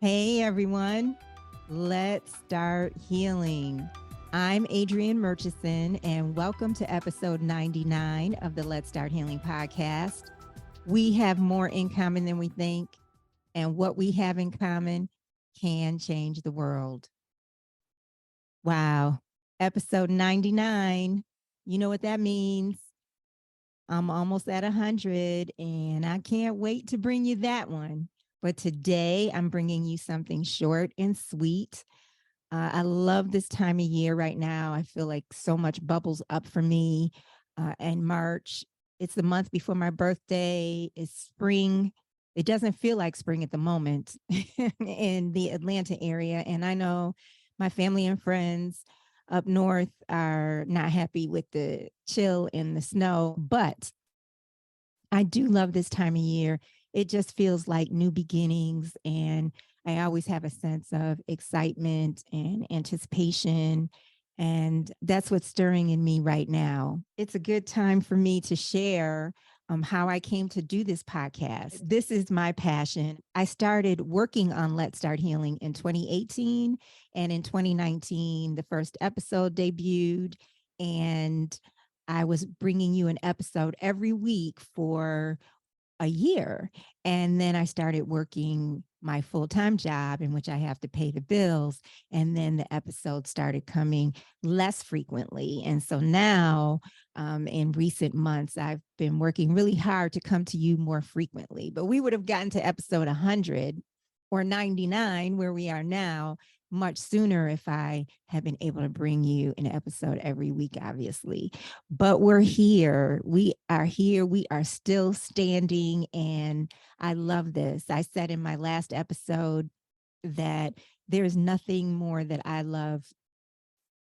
Hey everyone, let's start healing. I'm Adrianne Murchison, and welcome to episode 99 of the Let's Start Healing podcast. We have more in common than we think, and what we have in common can change the world. Wow, episode 99. You know what that means? I'm almost at 100, and I can't wait to bring you that one. But today I'm bringing you something short and sweet. I love this time of year right now. I feel like so much bubbles up for me. And March, it's the month before my birthday. It's spring. It doesn't feel like spring at the moment in the Atlanta area. And I know my family and friends up north are not happy with the chill and the snow, but I do love this time of year. It just feels like new beginnings, and I always have a sense of excitement and anticipation. And that's what's stirring in me right now. It's a good time for me to share how I came to do this podcast. This is my passion. I started working on Let's Start Healing in 2018, and in 2019, the first episode debuted. And I was bringing you an episode every week for a year. And then I started working my full-time job in which I have to pay the bills. And then the episodes started coming less frequently. And so now, in recent months, I've been working really hard to come to you more frequently. But we would have gotten to episode 100 or 99, where we are now, much sooner if I had been able to bring you an episode every week, obviously. But we're here. We are here. We are still standing. And I love this. I said in my last episode that there's nothing more that I love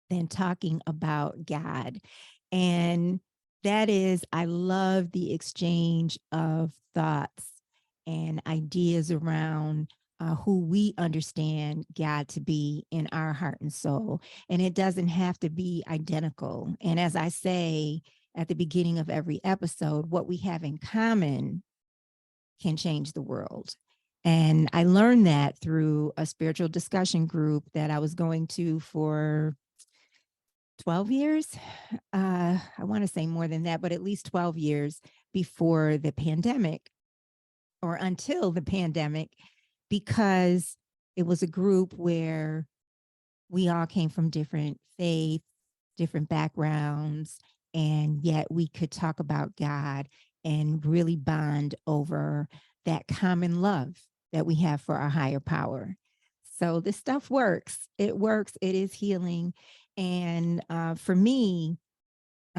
than talking about God. And that is, I love the exchange of thoughts and ideas around who we understand God to be in our heart and soul. And it doesn't have to be identical. And as I say at the beginning of every episode, what we have in common can change the world. And I learned that through a spiritual discussion group that I was going to for 12 years. I want to say more than that, but at least 12 years before the pandemic, or until the pandemic, because it was a group where we all came from different faiths, different backgrounds, and yet we could talk about God and really bond over that common love that we have for our higher power. So this stuff works. It works. It is healing. And for me,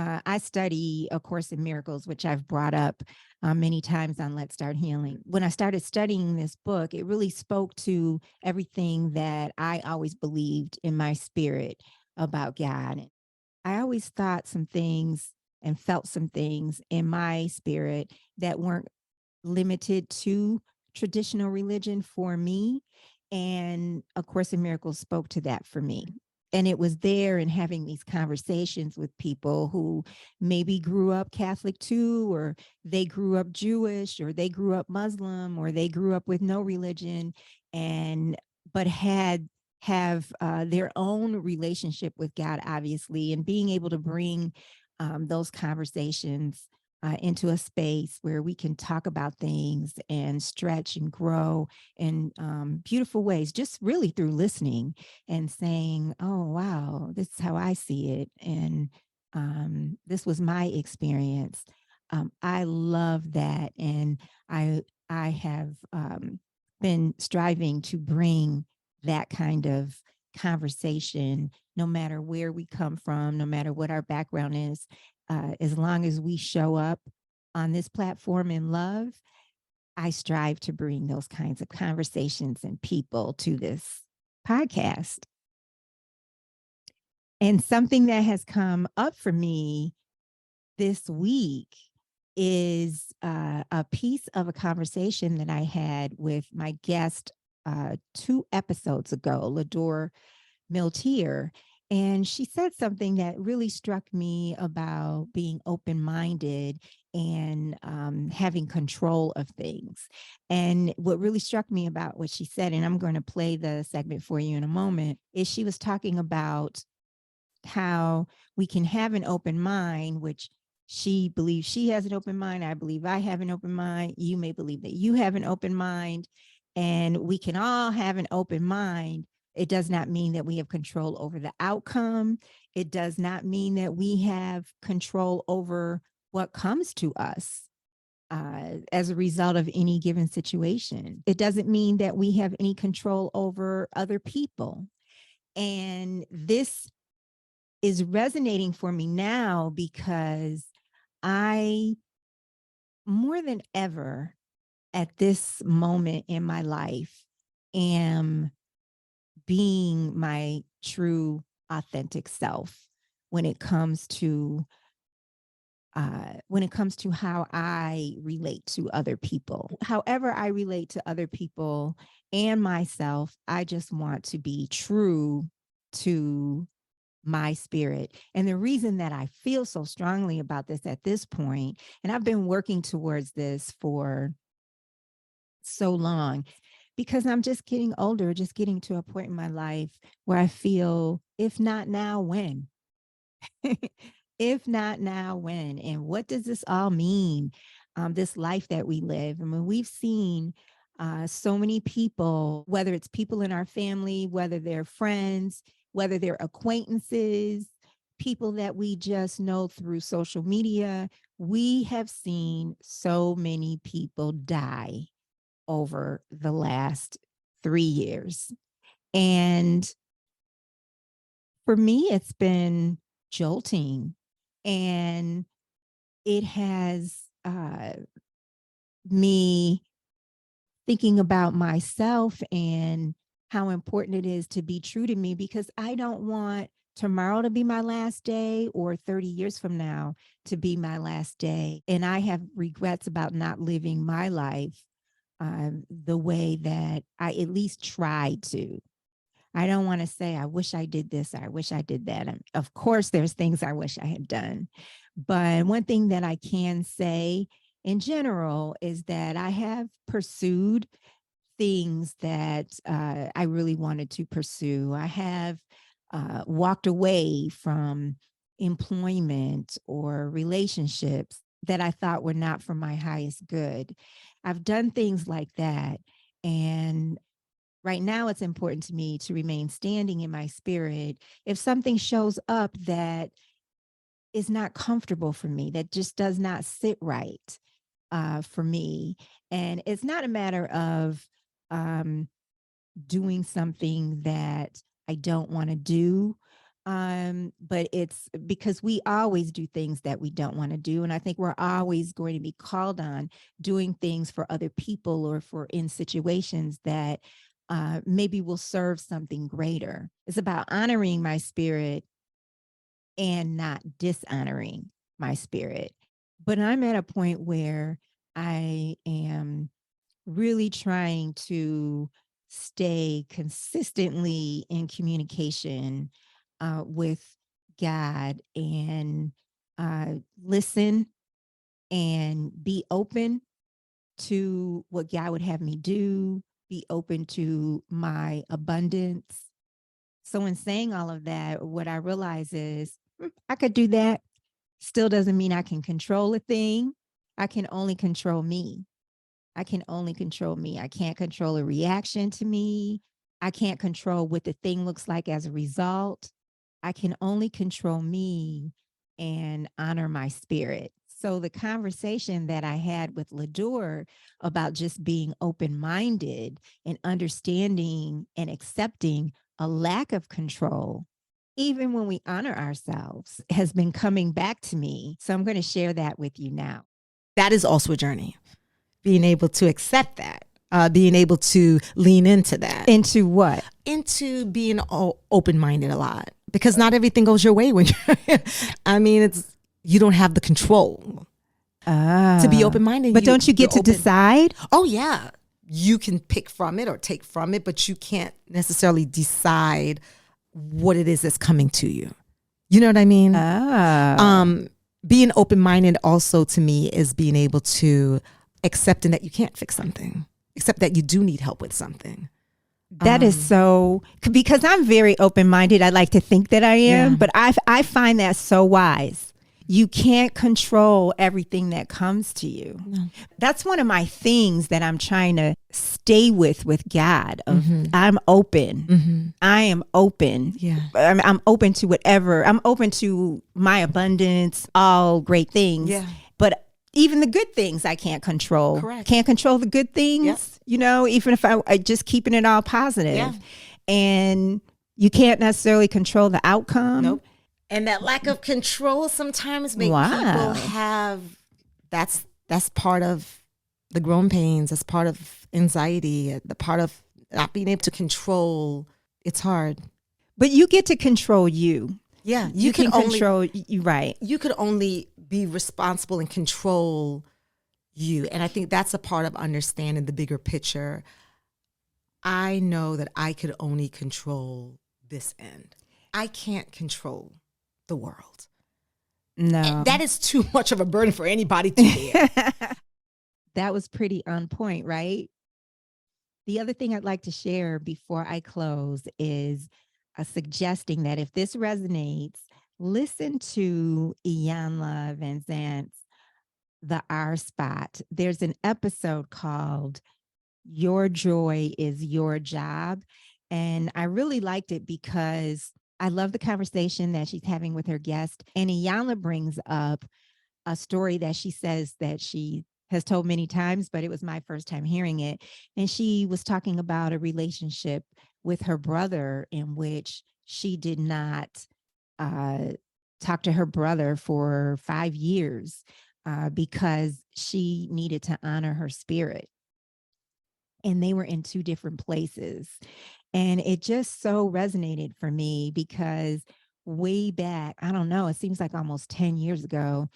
I study A Course in Miracles, which I've brought up many times on Let's Start Healing. When I started studying this book, it really spoke to everything that I always believed in my spirit about God. I always thought some things and felt some things in my spirit that weren't limited to traditional religion for me. And A Course in Miracles spoke to that for me. And it was there in having these conversations with people who maybe grew up Catholic too, or they grew up Jewish, or they grew up Muslim, or they grew up with no religion, and but have their own relationship with God, obviously, and being able to bring those conversations into a space where we can talk about things and stretch and grow in beautiful ways, just really through listening and saying, oh, wow, this is how I see it. And this was my experience. I love that. And I have been striving to bring that kind of conversation, no matter where we come from, no matter what our background is, as long as we show up on this platform in love, I strive to bring those kinds of conversations and people to this podcast. And something that has come up for me this week is a piece of a conversation that I had with my guest 2 episodes ago, Lador Miltier. And she said something that really struck me about being open-minded and having control of things. And what really struck me about what she said, and I'm going to play the segment for you in a moment, is she was talking about how we can have an open mind, which she believes she has an open mind. I believe I have an open mind. You may believe that you have an open mind, and we can all have an open mind. It does not mean that we have control over the outcome. It does not mean that we have control over what comes to us as a result of any given situation. It doesn't mean that we have any control over other people. And this is resonating for me now because I, more than ever at this moment in my life, am being my true authentic self when it comes to how I relate to other people. However I relate to other people and myself, I just want to be true to my spirit. And the reason that I feel so strongly about this at this point, and I've been working towards this for so long, because I'm just getting older, just getting to a point in my life where I feel, if not now, when? If not now, when? And what does this all mean? This life that we live. I mean, we've seen so many people, whether it's people in our family, whether they're friends, whether they're acquaintances, people that we just know through social media. We have seen so many people die over the last 3 years. And for me, it's been jolting, and it has me thinking about myself and how important it is to be true to me, because I don't want tomorrow to be my last day or 30 years from now to be my last day. And I have regrets about not living my life the way that I at least tried to. I don't want to say, I wish I did this, I wish I did that. And of course, there's things I wish I had done. But one thing that I can say in general is that I have pursued things that I really wanted to pursue. I have walked away from employment or relationships that I thought were not for my highest good. I've done things like that. And right now, it's important to me to remain standing in my spirit. If something shows up that is not comfortable for me, that just does not sit right for me, and it's not a matter of doing something that I don't want to do, but it's because we always do things that we don't want to do. And I think we're always going to be called on doing things for other people or for in situations that maybe will serve something greater. It's about honoring my spirit and not dishonoring my spirit. But I'm at a point where I am really trying to stay consistently in communication with God and listen and be open to what God would have me do, be open to my abundance. So in saying all of that, what I realize is I could do that. Still doesn't mean I can control a thing. I can only control me. I can only control me. I can't control a reaction to me. I can't control what the thing looks like as a result. I can only control me and honor my spirit. So the conversation that I had with Lador about just being open-minded and understanding and accepting a lack of control, even when we honor ourselves, has been coming back to me. So I'm going to share that with you now. That is also a journey, being able to accept that, being able to lean into that. Into what? Into being open-minded a lot, because not everything goes your way when you're, I mean, you don't have the control to be open-minded. But don't you get to decide? Oh, yeah. You can pick from it or take from it, but you can't necessarily decide what it is that's coming to you. You know what I mean? being open-minded also to me is being able to accepting that you can't fix something, accept that you do need help with something. That is so, because I'm very open-minded. I like to think that I am, Yeah. but I find that so wise. You can't control everything that comes to you. No. That's one of my things that I'm trying to stay with God. I'm open. I am open. Yeah. I'm open to whatever. I'm open to my abundance, all great things. Yeah. But even the good things I can't control. Correct. Can't control the good things, even if I just keeping it all positive. Yeah. And you can't necessarily control the outcome. Nope. And that lack of control sometimes make Wow. people have, that's part of the growing pains. That's part of anxiety, the part of not being able to control. It's hard. But you get to control you. Yeah. You can control you, right. You could only be responsible and control you. And I think that's a part of understanding the bigger picture. I know that I could only control this end. I can't control the world. No. And that is too much of a burden for anybody to bear. That was pretty on point, right? The other thing I'd like to share before I close is suggesting that if this resonates, listen to Iyanla Van Zant's The R Spot. There's an episode called Your Joy is Your Job. And I really liked it because I love the conversation that she's having with her guest. And Iyanla brings up a story that she says that she has told many times, but it was my first time hearing it. And she was talking about a relationship with her brother in which she did not talk to her brother for 5 years because she needed to honor her spirit. And they were in 2 different places. And it just so resonated for me because way back, I don't know, it seems like almost 10 years ago,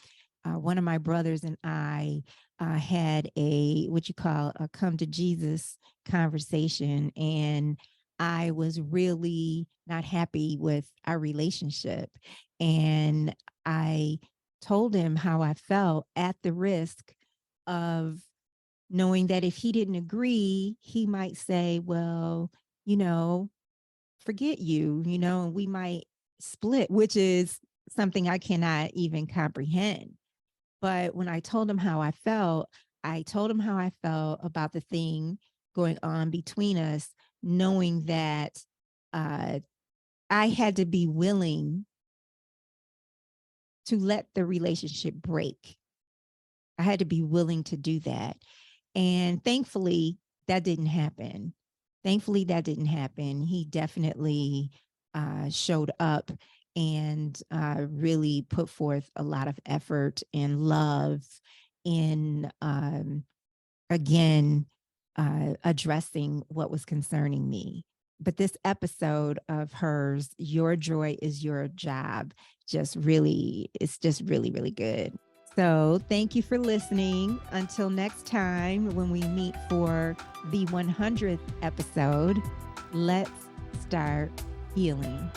one of my brothers and I had what you call a come to Jesus conversation. And I was really not happy with our relationship. And I told him how I felt at the risk of knowing that if he didn't agree, he might say, well, forget you, and we might split, which is something I cannot even comprehend. But when I told him how I felt about the thing going on between us, knowing that I had to be willing to let the relationship break. I had to be willing to do that. And thankfully, that didn't happen. He definitely showed up and really put forth a lot of effort and love in, again, addressing what was concerning me. But this episode of hers, Your Joy is Your Job, it's just really, really good. So thank you for listening. Until next time, when we meet for the 100th episode, let's start healing.